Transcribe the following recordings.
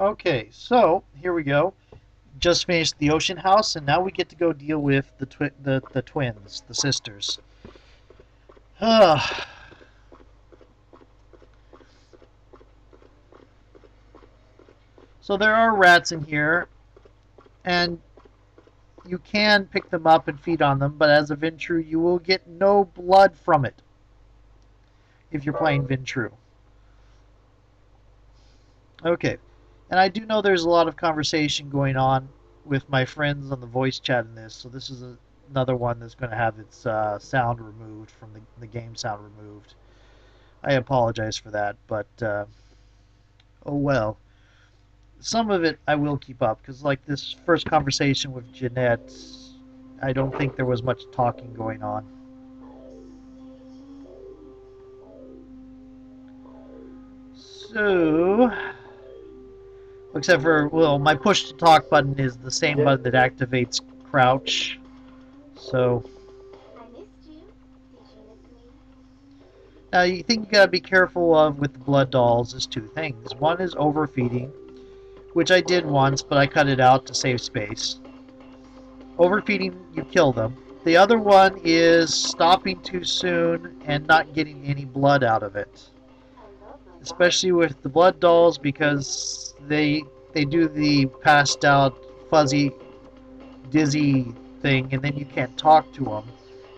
Okay, so here we go. Just finished the ocean house, and now we get to go deal with the twins, the sisters. Ah, so there are rats in here, and you can pick them up and feed on them, but as a Ventrue, you will get no blood from it if you're playing Ventrue. Okay, and I do know there's a lot of conversation going on with my friends on the voice chat in this, so this is another one that's going to have its sound removed from the game sound removed. I apologize for that, but oh well. Some of it I will keep up, because like this first conversation with Jeanette, I don't think there was much talking going on. So, except for, well, my push to talk button is the same button that activates crouch. So, now you think you gotta be careful of with the blood dolls is two things. One is overfeeding, which I did once, but I cut it out to save space. Overfeeding, you kill them. The other one is stopping too soon and not getting any blood out of it. Especially with the blood dolls, because they do the passed out, fuzzy, dizzy thing, and then you can't talk to them.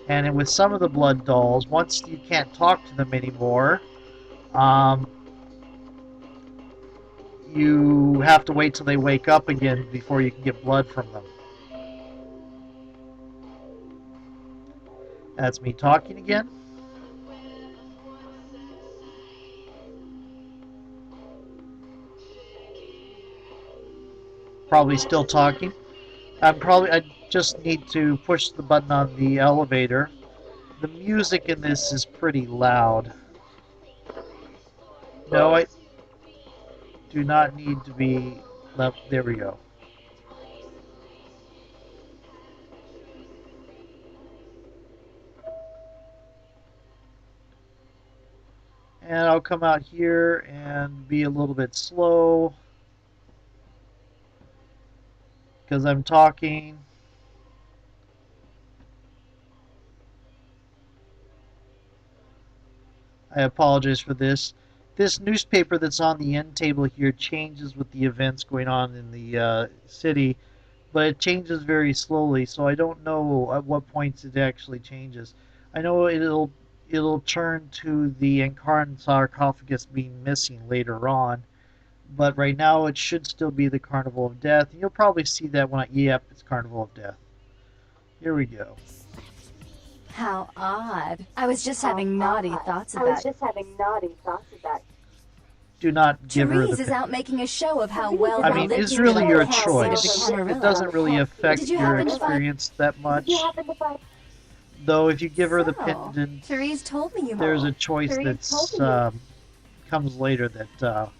And with some of the blood dolls, once you can't talk to them anymore, you have to wait till they wake up again before you can get blood from them. That's me talking again. Probably still talking. I just need to push the button on the elevator. The music in this is pretty loud. No, I do not need to be left. There we go. And I'll come out here and be a little bit slow, because I'm talking. I apologize for this. This newspaper that's on the end table here changes with the events going on in the city, but it changes very slowly, so I don't know at what points it actually changes. I know it'll turn to the Incarn sarcophagus being missing later on, but right now it should still be the Carnival of Death. And you'll probably see that when yep, it's Carnival of Death. Here we go. How odd. I was just having naughty thoughts about it. Do not give her Therese the is out making a show of how well I mean, it's really your choice. It doesn't really affect your experience that much. Though if you give her the pendant, Therese told me you there's a choice that's comes later that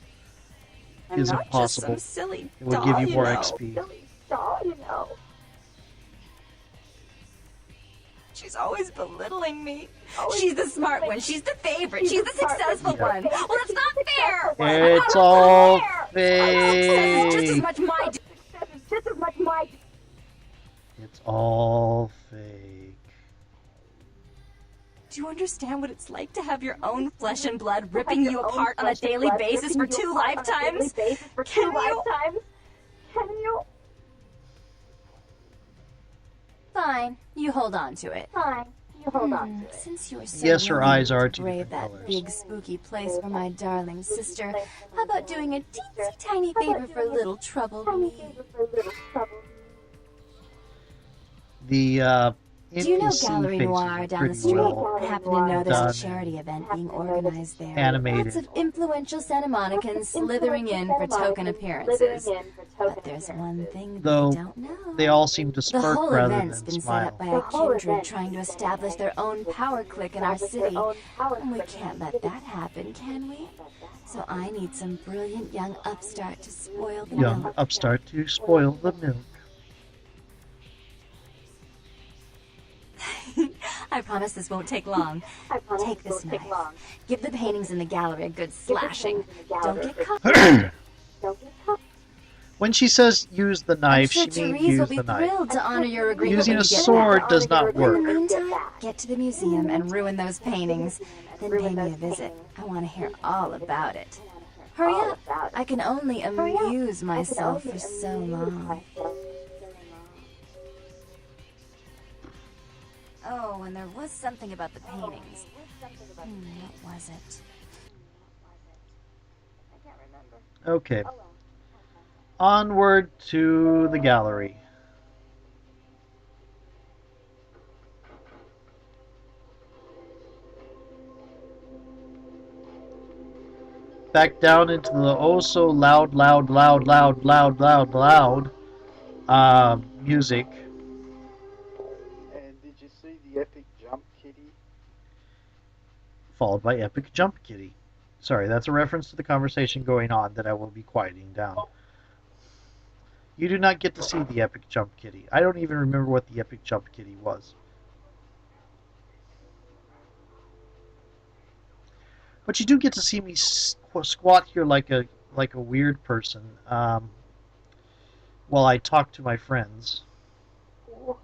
isn't possible. It will give you more XP. She's always belittling me. She's the smart one. She's the favorite. She's the successful one. Well, that's not fair. It's all It's just as fake. much my It's all fake. Do you understand what it's like to have your own flesh and blood ripping you apart on a daily basis for 2 lifetimes? Can you? Fine, you hold on to it. Since you're so Yes, her eyes are two brave different that colors. big spooky place for my darling sister, how about doing a teensy tiny favor for little trouble me? The Do you know NPC Gallery faces Noir are down the pretty street? well I happen to know there's done a charity event being organized there. animated. Lots of influential Santa Monicans slithering in for token appearances. But there's one thing Though they don't know. they all seem to The smirk whole rather event's than been set up smile. by a kindred trying to establish their own power clique in our city. And we can't let that happen, can we? So I need some brilliant young upstart to spoil the Young milk. upstart to spoil the milk. I promise this won't take long. Take this knife. Give the paintings in the gallery a good slashing. Don't get caught. When she says use the I'm knife, sure she means Therese will use be the knife. thrilled to honor your agreement Using when a you get back. sword does not In the work. meantime, get to the museum and ruin those paintings. Then pay me a visit. I want to hear all about it. Hurry up. I can only amuse myself for so long. Oh, and there was something about the paintings. What was it? Okay. Onward to the gallery. Back down into the oh so loud, loud, loud, loud, loud, loud, loud music. And did you see the epic jump, Kitty? Followed by Epic Jump Kitty. Sorry, that's a reference to the conversation going on that I will be quieting down. You do not get to see the Epic Jump Kitty. I don't even remember what the Epic Jump Kitty was. But you do get to see me squat here like a weird person while I talk to my friends. What?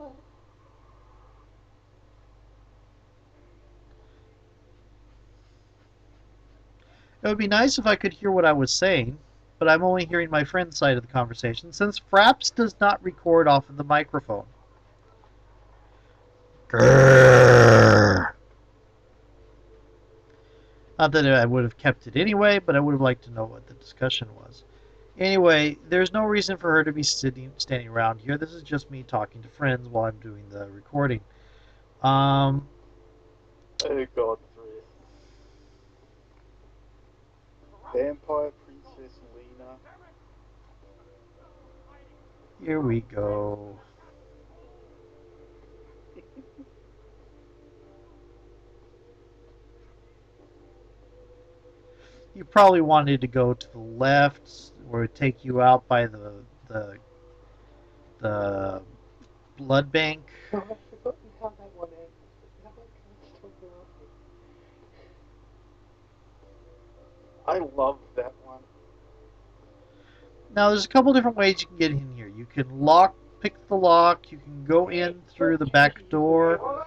It would be nice if I could hear what I was saying, but I'm only hearing my friend's side of the conversation since Fraps does not record off of the microphone. Grrr. Not that I would have kept it anyway, but I would have liked to know what the discussion was. Anyway, there's no reason for her to be standing around here. This is just me talking to friends while I'm doing the recording. Oh God, Chris. Vampire Princess Lena. Here we go. You probably wanted to go to the left, or take you out by the blood bank. Oh, I've forgotten how that one ends, but now I can't stop laughing. I love that one. Now, there's a couple different ways you can get in here. You can pick the lock. You can go in through the back door,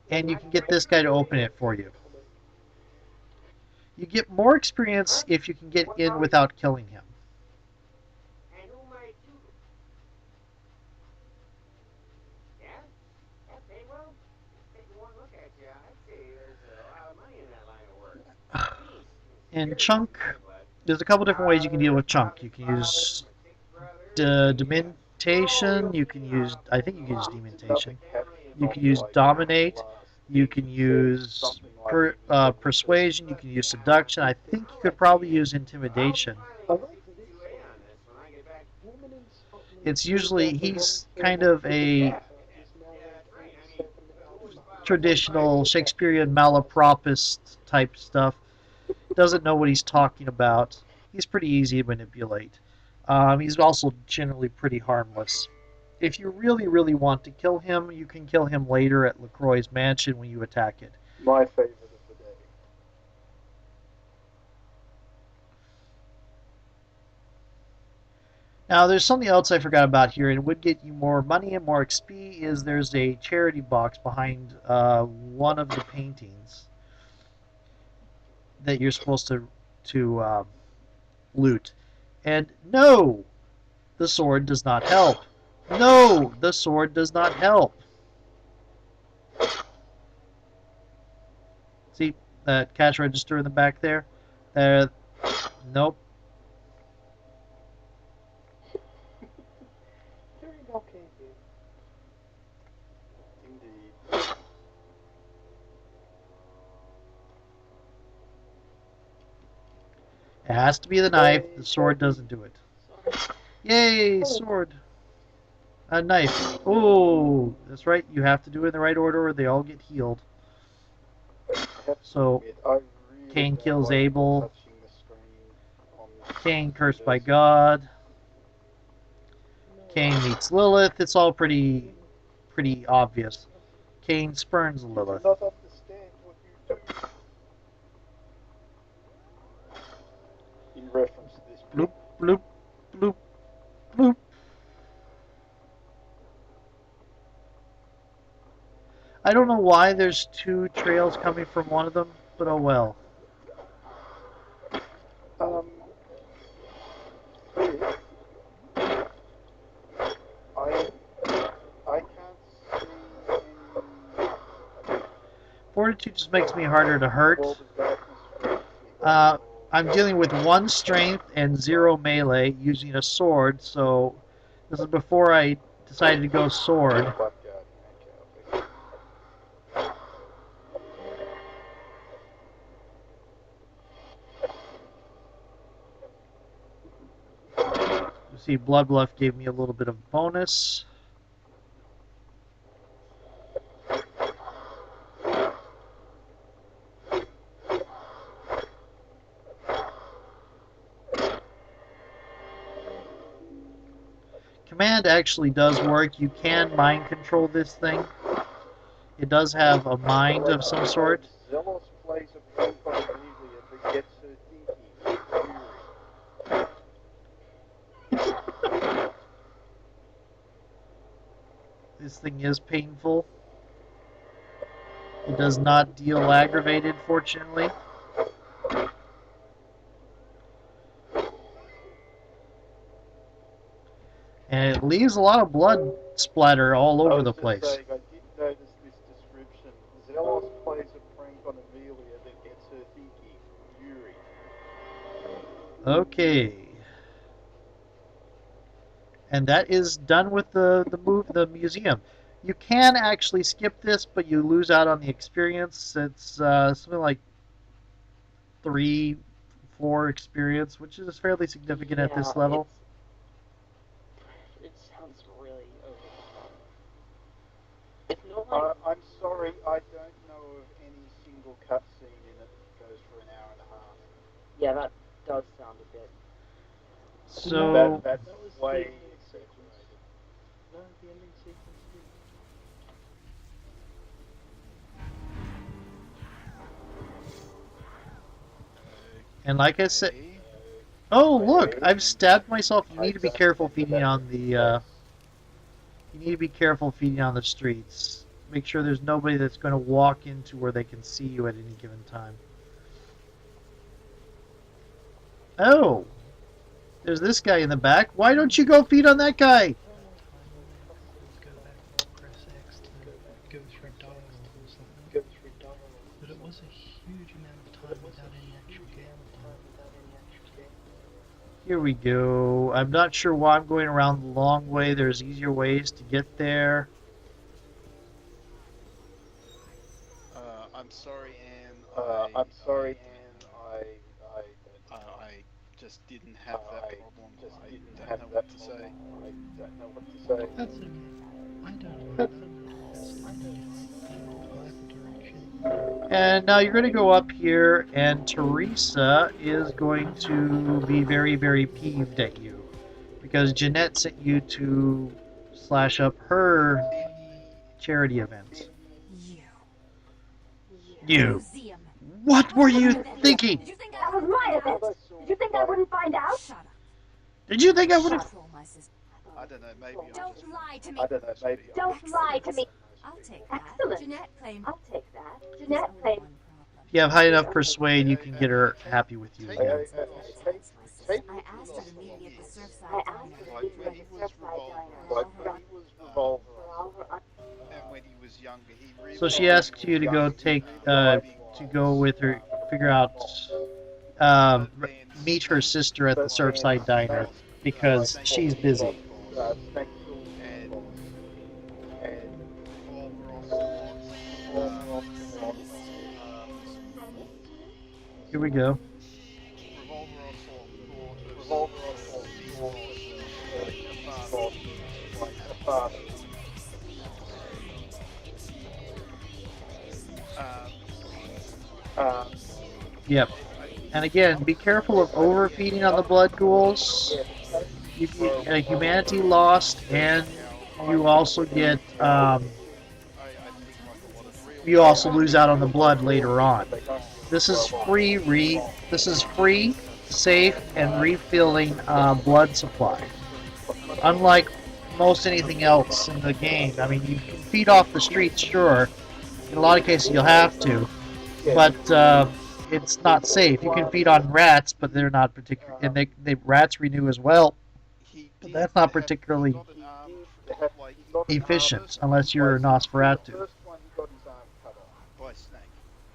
and you can get this guy to open it for you. You get more experience if you can get in without killing him. In Chunk, there's a couple different ways you can deal with Chunk. You can use Dementation. You can use, I think you can use Dementation. You can use Dominate. You can use Persuasion. You can use Seduction. I think you could probably use Intimidation. It's usually, he's kind of a traditional Shakespearean malaproppist type stuff. Doesn't know what he's talking about. He's pretty easy to manipulate. He's also generally pretty harmless. If you really, really want to kill him, you can kill him later at LaCroix's mansion when you attack it. My favorite of the day. Now, there's something else I forgot about here, and it would get you more money and more XP, is there's a charity box behind one of the paintings that you're supposed to loot. And no, the sword does not help. No, the sword does not help. See that cash register in the back there? Nope. Very well camping. Indeed. It has to be the knife. The sword doesn't do it. Yay, sword. A knife. Oh, that's right. You have to do it in the right order or they all get healed. So, Cain kills Abel. Cain cursed by God. Cain meets Lilith. It's all pretty obvious. Cain spurns Lilith. Do not understand what you do. In reference to this. Bloop, bloop, bloop. I don't know why there's two trails coming from one of them, but oh well. Chris, I can't see any. Fortitude just makes me harder to hurt. World of Darkness. I'm dealing with 1 strength and 0 melee using a sword, so this is before I decided to go sword. Blackguard. Okay, You see, Blood Bluff gave me a little bit of bonus. Command actually does work. You can mind control this thing. It does have a mind of some sort. Zealous plays a prank on Amelia that gets her thinking. This thing is painful. It does not deal aggravated, fortunately. And it leaves a lot of blood splatter all over the place. I did notice this description. Zealous plays a prank on Amelia that gets her thinking. Fury. Okay. And that is done with the museum. You can actually skip this, but you lose out on the experience. It's something like 3, 4 experience, which is fairly significant at this level. It sounds really over the top. It's not like I'm sorry, I don't know of any single cutscene in it that goes for an hour and a half. yeah, that does sound a bit. So That's That was way the ending exaggerated. No, the ending sequence did. and like I said, oh look, I've stabbed myself. You need to be careful feeding on the. You need to be careful feeding on the streets. Make sure there's nobody that's going to walk into where they can see you at any given time. Oh, there's this guy in the back. Why don't you go feed on that guy? Go back and press X to go through dialogue or something. But it was a huge amount of time without any actual game time. Here we go. I'm not sure why I'm going around the long way. There's easier ways to get there. I'm sorry, Anne. I'm sorry, Anne. I just didn't have that problem. I didn't don't know what to say. I don't know what to say. That's okay. I don't mind. I don't direction. And now you're going to go up here, and Teresa is going to be very, very peeved at you. Because Jeanette sent you to slash up her charity event. You. Museum. What were you thinking? Did you think That was my event. Did you think I wouldn't find out? Shut up. Did you think I would have... Control my sister. I don't know, maybe I Don't just... lie to me. I don't know, maybe. Don't lie to me. I'll take that. Excellent. Jeanette claimed I'll take that. there's Jeanette only claimed. one problem. If you have high enough persuade, you can get her happy with you again. I asked her to meet me at the Surfside I asked her to Diner. meet me at the Surfside Like Diner. when he was revolver. And when he was younger, he really... So she asked you to go to go with her, figure out, meet her sister at the Surfside Diner, because she's busy. And Revolver Here we go. also thought Yep. And again, be careful of overfeeding on the blood ghouls. You get humanity lost, and you also get you also lose out on the blood later on. This is free, safe, and refilling blood supply. Unlike most anything else in the game, I mean, you can feed off the streets, sure, In a lot of cases, you'll have to, but it's not safe. You can feed on rats, but they're not particular, and they rats renew as well. He But did that's not have, particularly he got an arm, like, efficient first unless you're a Nosferatu. First one, he got his arm cut off by snake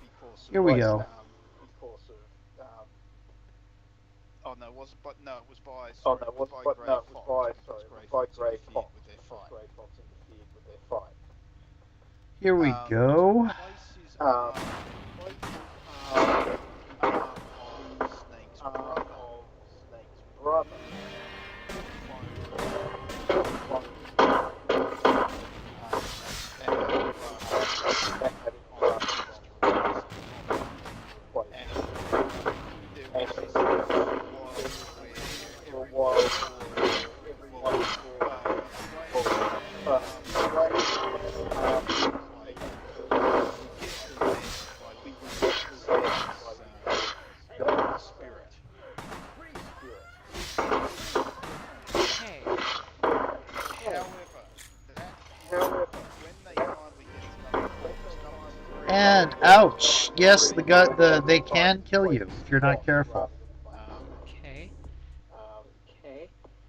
because Here we of, go. because of. oh no, it wasn't, but no, it was by, Oh sorry, no, it it was was by but Grey no, it Fox, was by because sorry, Grey it was by Fox Grey interfered Fox. with their Because fight. Grey Fox interfered with their fight. Here we To go. replace his arm, arm of Snake's brother, Of Snake's brother. Spirit. Okay. However, when they finally get to number 4, it's number 3. And ouch! Yes, they can kill you if you're not careful. Okay.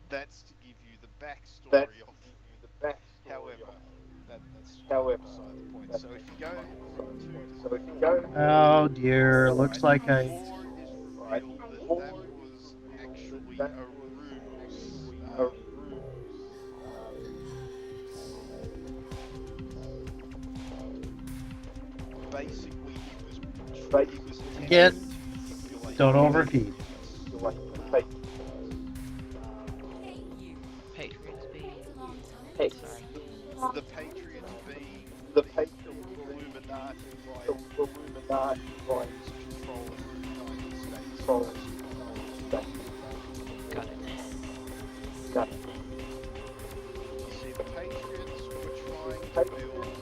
That's to give you the backstory That's to of. give you the backstory However, of. that's However, beside the point. that's So if you go to so if you go. Oh dear, looks like I. War is revealed that was actually a ruse. Basically, he was Again, attempting to manipulate don't the overfeed. Patriots being. Sorry. The Patriots being The the Patriots Illuminati the by Illuminati by controlling the United States. controlling Got it. You see, the Patriots were trying to build this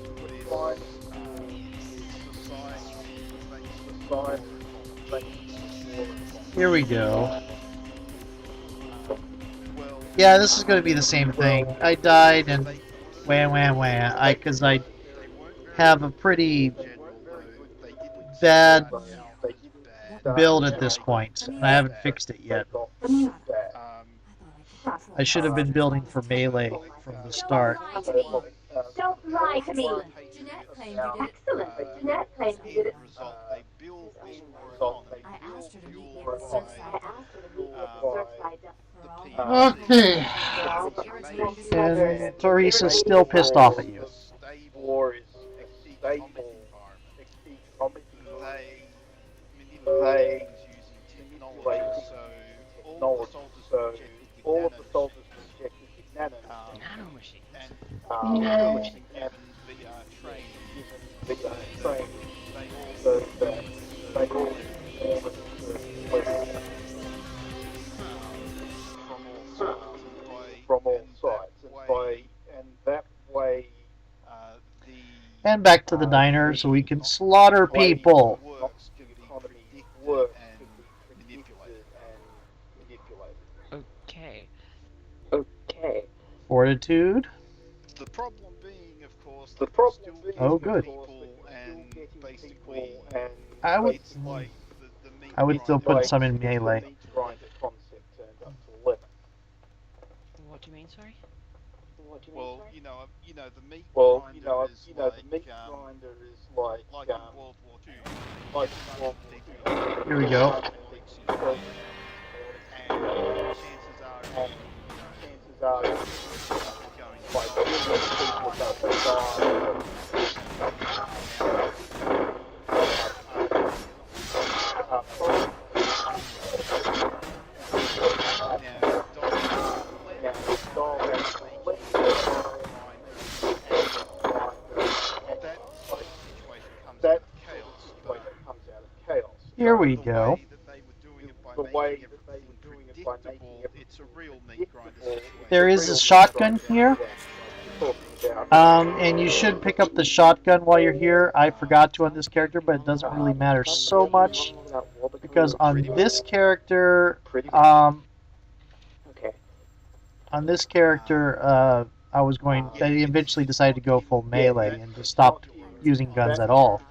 society. Here we go. Well, Yeah, this is going to be the same thing. I died and wham wham wham. Because I they weren't very have a pretty good in general, though. They didn't bad start out as bad. build at this point, and I haven't fixed it yet. I should have been building for melee from the start. Don't lie to me. Jeanette claimed you did it. Excellent. Jeanette claims you did it. Result, they built this war economy I asked her to meet me at fueled the by Surfside The for people all Okay. irritating discussions. And Teresa's still pissed off at you. stable war is economic stable environment. economic They manipulate things using technology, so all the soldiers all were of the soldiers were injected with nano Nanomachines. and given VR training, training they all so that they all from all sides and that way the And back to the diner so we can slaughter people. works can be predicted works and can be manipulated. Okay. Fortitude. The problem being, of course, The that problem they're still being, Oh, getting good. people and basically I would- it's like the meat I would still grinder put some in melee. the meat grinder concept turned up to 11. What do you mean, sorry? Well, the meat Well, grinder is the like meat grinder is like in World War II. like World War II. Here we go. And chances are, Chances are, going by millions of people are going Here we go. the way that they were doing it by making it it's a real meat grinder situation. There is a shotgun here. And you should pick up the shotgun while you're here. I forgot to on this character, but it doesn't really matter so much because on this character, I was going. I eventually decided to go full melee and just stopped using guns at all.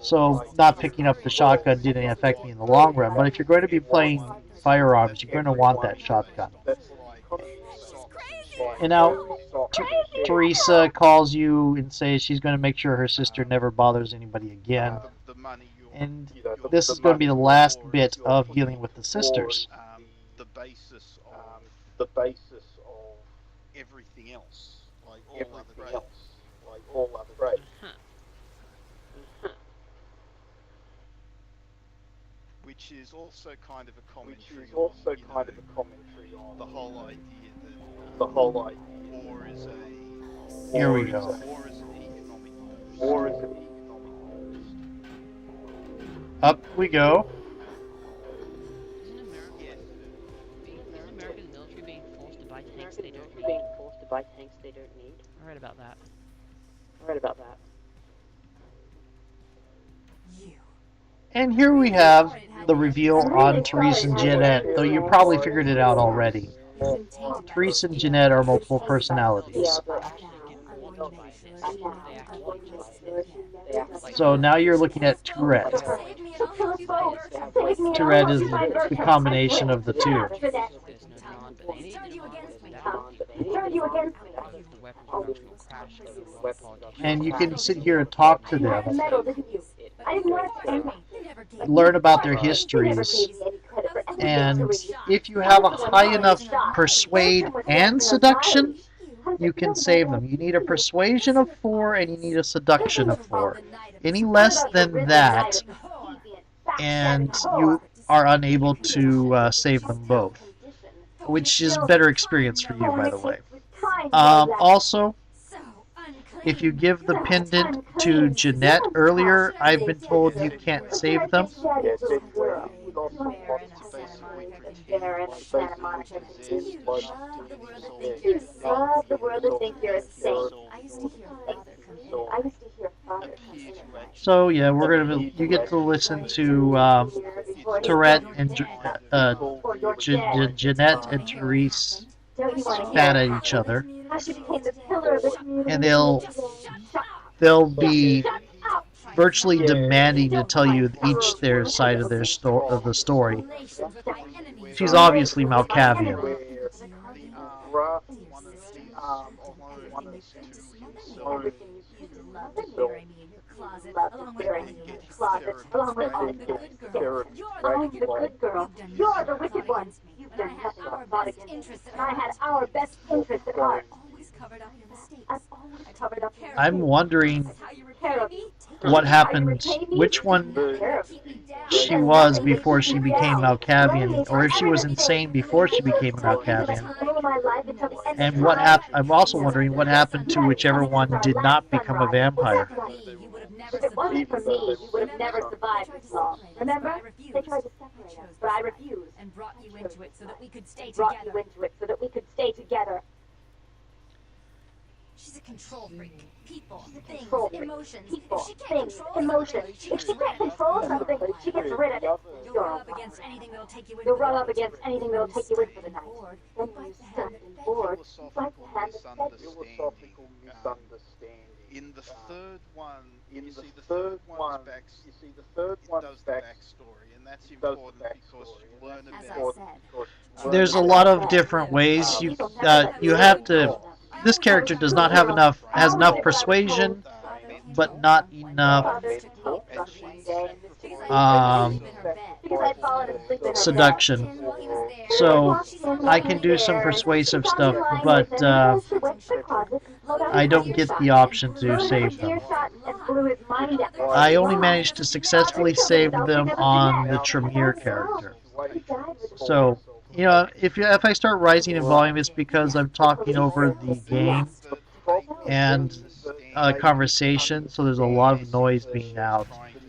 So not picking up the shotgun didn't affect me in the long run. But if you're going to be playing firearms, you're going to want that shotgun. And now Teresa calls you and says she's going to make sure her sister never bothers anybody again. The money you're, And this is going to be the last bit of dealing with the sisters. the basis of the basis of everything else, like all other everything grades. else, like all other grades. Which is also kind of a Which commentary is also on, you kind know, of a commentary on the whole idea that the whole idea war is a Here we go. war is an economic boost. war is an economic boost. Up we go. Isn't America, Yes. isn't America's military being forced to buy tanks they don't need? being forced to buy tanks they don't need. I read about that. You. And here we have the reveal on Therese and Jeanette, though you probably figured it out already. You've been tainted by Therese and Jeanette are multiple personalities. So now you're looking at Tourette. Save me and I'll help you both. Tourette is the combination of the two. There's no non, but they Turned you against me. Turned you against me. the weapons production will crash because of the politicians. And you can sit here and talk to them, Metal, didn't you? I didn't want to say You never gave learn about their histories, and if you have a high enough persuade and seduction, you can save them. You need a persuasion of 4 and you need a seduction of 4. Any less than that, and you are unable to save them both, which is better experience for you, by the way. Also, so unclean. if you give the pendant to Jeanette earlier, I've been told you can't save them. Yeah, so you lost some Bear in lots a of Santa basically Monica Bear in a Santa Monica possessed, You like, love the world that yeah, think you're You love the world to think you're a saint. I used to hear father come in. I used to hear father come in. So yeah, you get to listen to Tourette and Jeanette and Therese Don't you want to spat hear at each other, how she became the pillar of the community? and they'll be virtually demanding to tell you each their side of the story. Relations with my enemies. She's obviously Malkavian. where One of the clones to himself. You love to bury me in your closet, along with all the other Closet, along with all I'm the the good girl. You're the I'm wicked the one. good girl. You've done You're nothing the but wicked plot one. against me. You've But I done had nothing our but plot best against me. interests at And I had heart. our best interests at heart. Always covered up your mistakes. I've always covered up your I'm wondering That's how you repay me. what happened, which one Keep me down. she was before she became Malkavian, or if she was insane before she became Malkavian. And what happened? I'm also wondering what happened to whichever one did not become a vampire. You would have never If it wasn't for survived. me, you would have never survived this long. Remember? They tried to separate us, but I refused. And brought you into it so that we could stay Brought together. you into it so that we could stay together. She's a control freak. People, things, Control freak. emotions. People, If she can't things, control emotions. something, she If she gets rid can't of it. control something, she gets rid of it. You'll run up against anything that'll take you in. You'll for the run up night. against anything that'll take you in for the night. Bored. Then Fight you the stuck hand and that bored. Philosophical Fight the hand that fed you. philosophical misunderstanding. In the third one, In you the see the third third one, one's you see the third it one's does the backstory, and that's it does the important because backstory, you learn As about I said, There's a lot of different ways. You have to. This character does not have has enough persuasion, but not enough Because I'd fallen asleep in her bed. seduction. So I can do some persuasive stuff, but I don't get the option to save them. I only managed to successfully save them on the Tremere character. So, you know, if I start rising in volume, it's because I'm talking over the game and conversation, so there's a lot of noise being out.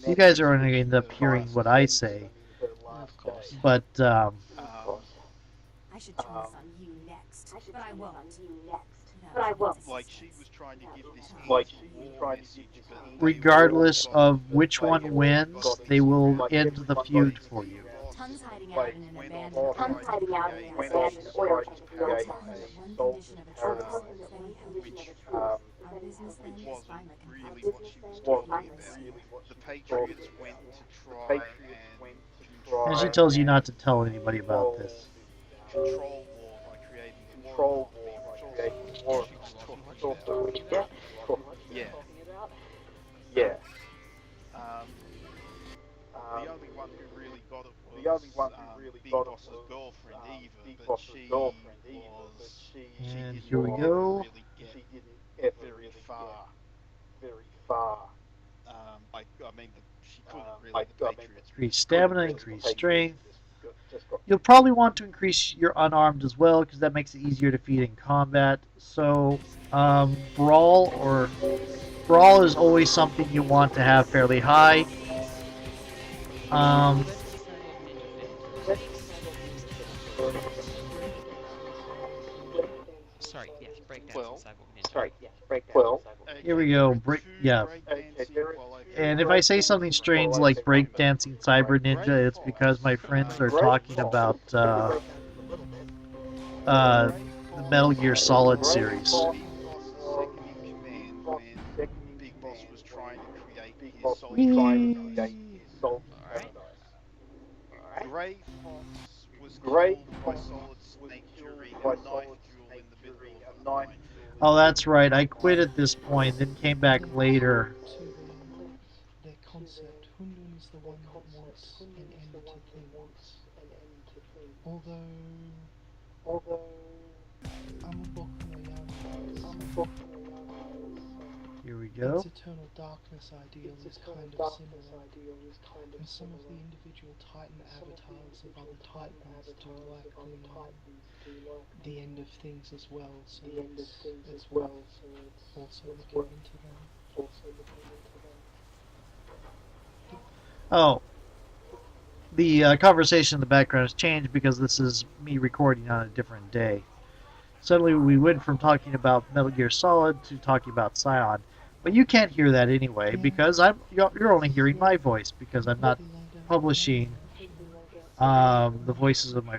You guys are going to end up hearing what I say, Of course. but I should turn this on you next, but I won't. But I won't. like she was trying to give this Like evil she was trying to message, give this but evil regardless of which one wins, they will end the feud for you. Tons hiding out in an went abandoned off Tons trying hiding to out create in an went abandoned off oil trying to field. create One a condition of a trust um, that we have. which Our business business then? As wasn't far as I can really tell. what she was wasn't talking really about. what The she was talking Patriots went about. to The try Patriots and went to And she try tells you and not to tell anybody about this. control war by creating a war control economy, war by which also creating was war what she was economy, talking which about. also was what she was talking about. Yeah. Yeah. Um, the only one who really got it The only was one who really Big got it Boss's was girlfriend Eva, Big but Boss's she girlfriend Eva, but was she And didn't here we ever go. really get she didn't ever very really far. get very far. She couldn't really. The Patriots Increase just stamina, got increase too strength. Just got You'll probably want to increase your unarmed as well, because that makes it easier to defeat in combat. So, brawl is always something you want to have fairly high. Um, Let's say Ninja Sorry, yes, breakdance well. and cyborg ninja. well. Here we Okay, go. there are two Yeah. breakdancing. Well, okay, And if I say something strange like breakdancing cyber ninja, it's because my friends are talking about the Metal Gear Solid series. Big Boss's second in command when Big Boss was trying to create Big his Boss Soul was trying to Paradise. create his Soul Alright. Paradise. Grey Fox was Grey killed by Fox Solid was Snake killed during by a knife Solid duel Snake in the middle during of a a knife minefield. duel. Oh, that's right. I quit at this point, then came back Then later. to their concept, Hundun is the one that wants an end to things. Although Amaboku no Yama's Here we go. its eternal darkness ideal is kind of similar, and some of the individual Titan avatars of other Titans do like the end of things as well, so it's worth also looking into them. Oh, the conversation in the background has changed because this is me recording on a different day. Suddenly we went from talking about Metal Gear Solid to talking about Scion. But you can't hear that anyway Yeah. because you're only hearing my voice because I'm not Completely laid out publishing in the the voices of my